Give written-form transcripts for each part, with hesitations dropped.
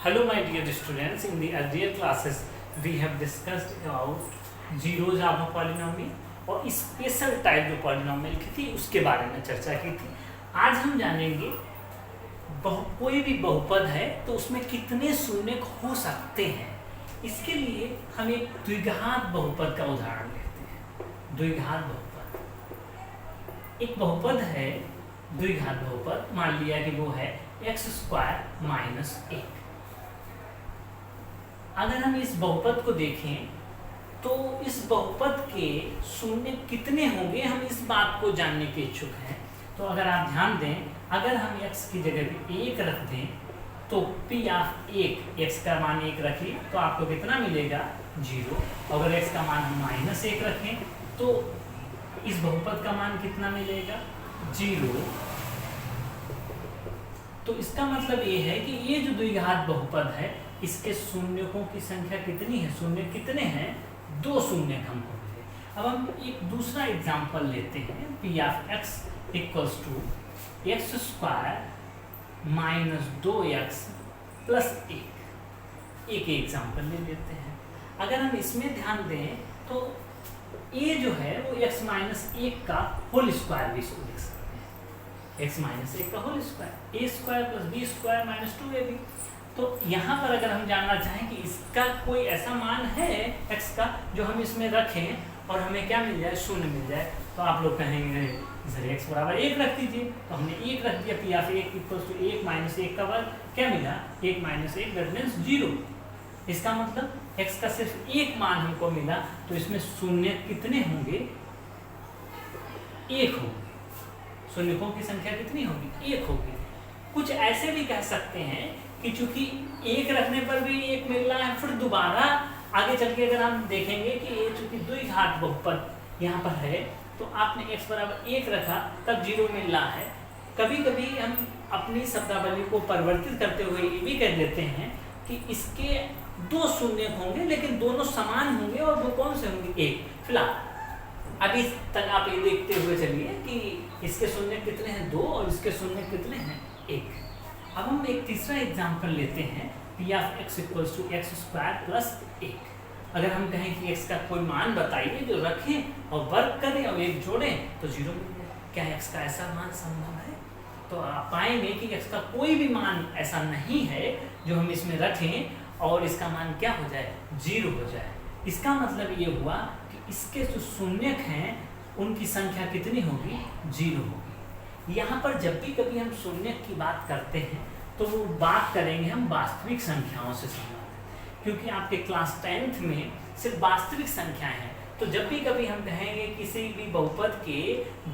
Hello my dear students, in the earlier classes we have discussed about zeros of a polynomial और special type जो polynomial की थी उसके बारे में चर्चा की थी। आज हम जानेंगे कोई भी बहुपद है तो उसमें कितने शून्य हो सकते हैं। इसके लिए हम एक द्विघात बहुपद का उदाहरण लेते हैं। द्विघात बहुपद, एक बहुपद है द्विघात बहुपद, मान लिया कि वो है x² - 1। अगर हम इस बहुपद को देखें तो इस बहुपद के शून्य कितने होंगे, हम इस बात को जानने के इच्छुक हैं। तो अगर आप ध्यान दें, अगर हम x की जगह पे 1 रख दें तो p ऑफ 1, x का मान 1 रखिए तो आपको कितना मिलेगा 0। अगर x का मान हम -1 रखें तो इस बहुपद का मान कितना मिलेगा 0। तो इसका मतलब ये है कि ये जो द्विघात बहुपद है इसके शून्यकों की संख्या कितनी है, शून्य कितने हैं, 2 शून्य हमको मिले। अब हम एक दूसरा एग्जांपल लेते हैं, p of x equals to x² - 2x plus 1। एक एग्जांपल ले लेते हैं। अगर हम इसमें ध्यान दें तो a जो है वो x - 1 का होल स्क्वायर भी लिख सकते हैं। x - 1 का whole square, a² + b² - 2ab। तो यहाँ पर अगर हम जानना चाहें कि इसका कोई ऐसा मान है x का जो हम इसमें रखें और हमें क्या मिल जाए, शून्य मिल जाए, तो आप लोग कहेंगे सर x बराबर 1 रख दीजिए। तो हमने 1 रख दिया, p ऑफ 1 इक्वल्स टू 1 - 1 का वर्ग, क्या मिला 1 - 1 दैट मीन्स 0। इसका मतलब x का सिर्फ एक मान हमको मिला, तो इसमें शून्य कितने होंगे, 1 होंगे। शून्यकों की संख्या कितनी होगी, 1 होगी। कुछ ऐसे भी कह सकते हैं कि चूंकि 1 रखने पर भी 1 मिल रहा है, फिर दोबारा आगे चल के अगर हम देखेंगे कि ये चूंकि द्विघात बहुपद यहाँ पर है तो आपने x बराबर 1 रखा तब 0 मिल रहा है। कभी कभी हम अपनी शब्दावली को परिवर्तित करते हुए ये भी कह देते हैं कि इसके 2 शून्य होंगे लेकिन दोनों समान होंगे, और वो कौन से होंगे, 1। फिलहाल अभी तक आप ये देखते हुए चलिए कि इसके शून्य कितने हैं 2 और इसके शून्य कितने हैं 1। अब हम एक तीसरा एग्जाम्पल लेते हैं, p of x equals to x² plus 1। अगर हम कहें कि x का कोई मान बताइए जो रखें और वर्ग करें और 1 जोड़ें तो 0 मिल जाए। क्या x का ऐसा मान संभव है? तो आप पाएंगे कि x का कोई भी मान ऐसा नहीं है जो हम इसमें रखें और इसका मान क्या हो जाए, 0 हो जाए। इसका मतलब ये हुआ कि इसके जो शून्यक हैं उनकी संख्या कितनी होगी, 0 होगी। यहाँ पर जब भी कभी हम शून्य की बात करते हैं तो वो बात करेंगे हम वास्तविक संख्याओं से संबंधित, क्योंकि आपके क्लास 10th में सिर्फ वास्तविक संख्याएं हैं। तो जब भी कभी हम कहेंगे किसी भी बहुपद के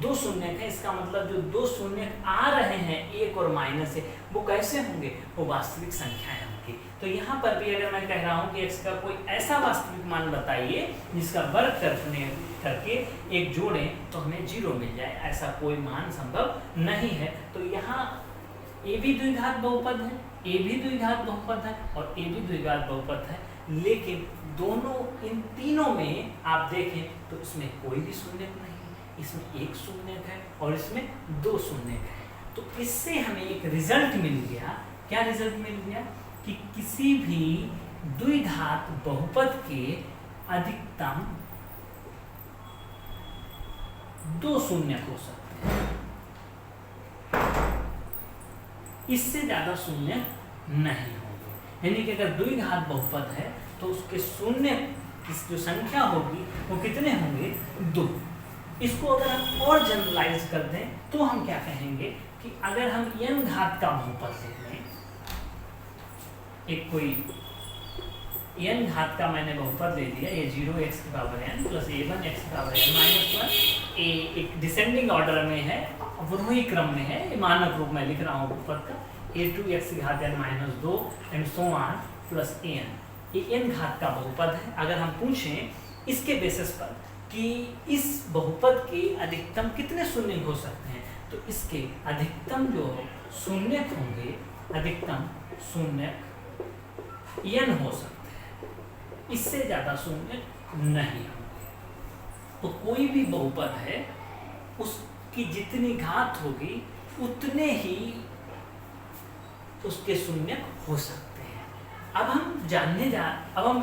2 शून्य हैं, इसका मतलब जो 2 शून्य आ रहे हैं 1 और -1, वो कैसे होंगे, वो वास्तविक संख्याएं होंगी। तो यहाँ पर भी अगर मैं कह रहा हूँ कि x का कोई ऐसा वास्तविक मान बताइए जिसका वर्ग करके 1 जोड़ें तो हमें 0 मिल जाए, ऐसा कोई मान संभव नहीं है। तो यहाँ a भी द्विघात बहुपद है, a भी द्विघात बहुपद है और a भी द्विघात बहुपद है, लेकिन दोनों इन तीनों में आप देखें तो इसमें कोई भी शून्यक नहीं, इसमें 1 शून्यक है और इसमें 2 शून्यक है। तो इससे हमें एक रिजल्ट मिल गया। क्या रिजल्ट मिल गया कि किसी भी द्विघात बहुपद के अधिकतम 2 शून्यक हो सकते हैं, इससे ज्यादा शून्य नहीं होंगे। यानी कि अगर द्विघात बहुपद है तो उसके शून्य की जो संख्या होगी वो कितने होंगे, 2। इसको अगर हम और जनरलाइज कर दें तो हम क्या कहेंगे कि अगर हम n घात का बहुपद ले लें, एक कोई n घात का मैंने बहुपद ले लिया, ये 0x की पावर n प्लस a1x की पावर n - 1, एक डिसेंडिंग ऑर्डर में है, वही क्रम में है, मानक रूप में लिख रहा हूँ बहुपद का, a2x की घात n - 2 and so on plus an। ये n घात का बहुपद है। अगर हम पूछें इसके बेसिस पर कि इस बहुपद के अधिकतम कितने शून्य हो सकते हैं, तो इसके अधिकतम जो शून्यक होंगे, अधिकतम शून्यक n हो सकते हैं, इससे ज्यादा शून्य नहीं होंगे। तो कोई भी बहुपद है उसकी जितनी घात होगी उतने ही उसके शून्य हो सकते हैं। अब हम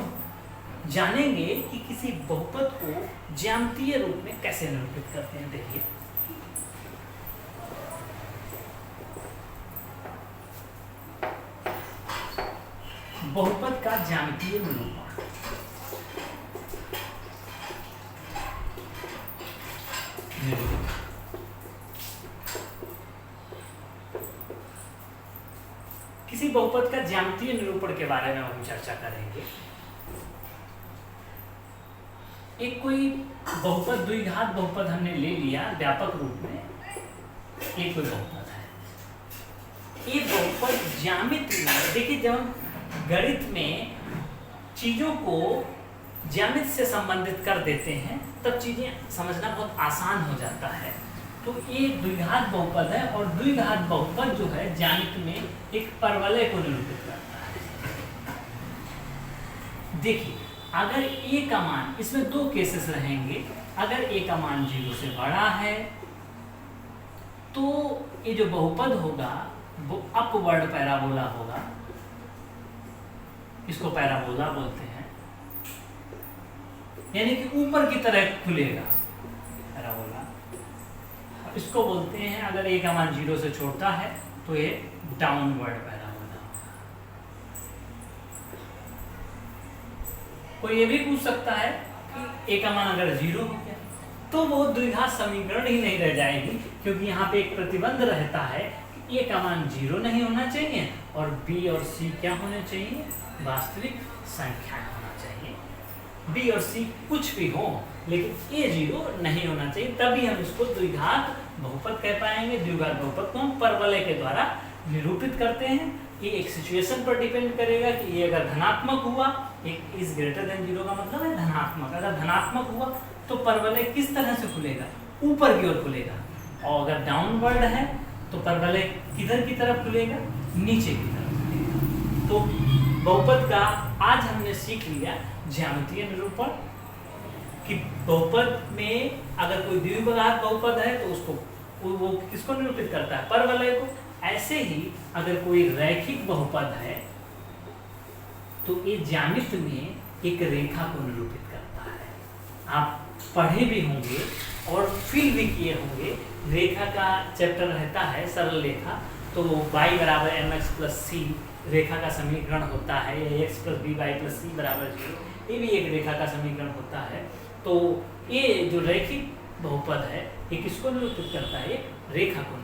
जानेंगे कि किसी बहुपद को ज्यामितीय रूप में कैसे निरूपित करते हैं। देखिए, बहुपद का ज्यामितीय निरूपण। किसी बहुपद का ज्यामितीय निरूपण के बारे में हम चर्चा करेंगे। एक कोई बहुपद, द्विघात बहुपद हमने ले लिया व्यापक रूप में, एक कोई बहुपद है। ये बहुपद ज्यामिति में, देखिए जब हम गणित में चीजों को ज्यामिति से संबंधित कर देते हैं तब चीजें समझना बहुत आसान हो जाता है। तो ये द्विघात बहुपद है और द्विघात बहुपद जो है ज्यामिति में एक परवलय को निरूपित करता है। देखिए, अगर a का मान, इसमें दो केसेस रहेंगे। अगर a का मान 0 से बड़ा है तो ये जो बहुपद होगा वो अपवर्ड पैराबोला होगा, इसको पैराबोला बोलते हैं, यानी कि ऊपर की तरह खुलेगा पैराबोला। इसको बोलते हैं, अगर a का मान 0 से छोटा है तो ये डाउनवर्ड पैराबोला। कोई ये भी पूछ सकता है कि a का मान अगर 0 हो गया तो वो द्विघात समीकरण ही नहीं रह जाएगी, क्योंकि यहाँ पे एक प्रतिबंध रहता है कि a का मान 0 नहीं होना चाहिए और b और c क्या होने चाहिए, वास्तविक संख्या होना चाहिए। b और c कुछ भी हो लेकिन a 0 नहीं होना चाहिए, तभी हम इसको द्विघात बहुपद कह पाएंगे। द्विघात बहुपद को हम परवलय के द्वारा निरूपित करते हैं। ये एक सिचुएशन पर डिपेंड करेगा कि ये अगर धनात्मक हुआ, एक इज ग्रेटर देन 0 का मतलब है धनात्मक, अगर धनात्मक हुआ तो परवलय किस तरह से खुलेगा, ऊपर की ओर खुलेगा, और अगर डाउनवर्ड है तो परवलय किधर की तरफ खुलेगा, नीचे की तरफ खुलेगा। तो बहुपद का आज हमने सीख लिया ज्यामितीय निरूपण कि बहुपद में अगर कोई द्विघात बहुपद है तो उसको वो किसको निरूपित करता है, परवलय को। ऐसे ही अगर कोई रैखिक बहुपद है तो ये ज्यामिति में एक रेखा को निरूपित करता है। आप पढ़े भी होंगे और फील भी किए होंगे, रेखा का चैप्टर रहता है सरल रेखा, तो y बराबर mx प्लस c रेखा का समीकरण होता है, या x plus B Y plus C बराबर 0, ये भी एक रेखा का समीकरण होता है। तो ये जो रैखिक बहुपद है ये किसको निरूपित करता है, ये रेखा को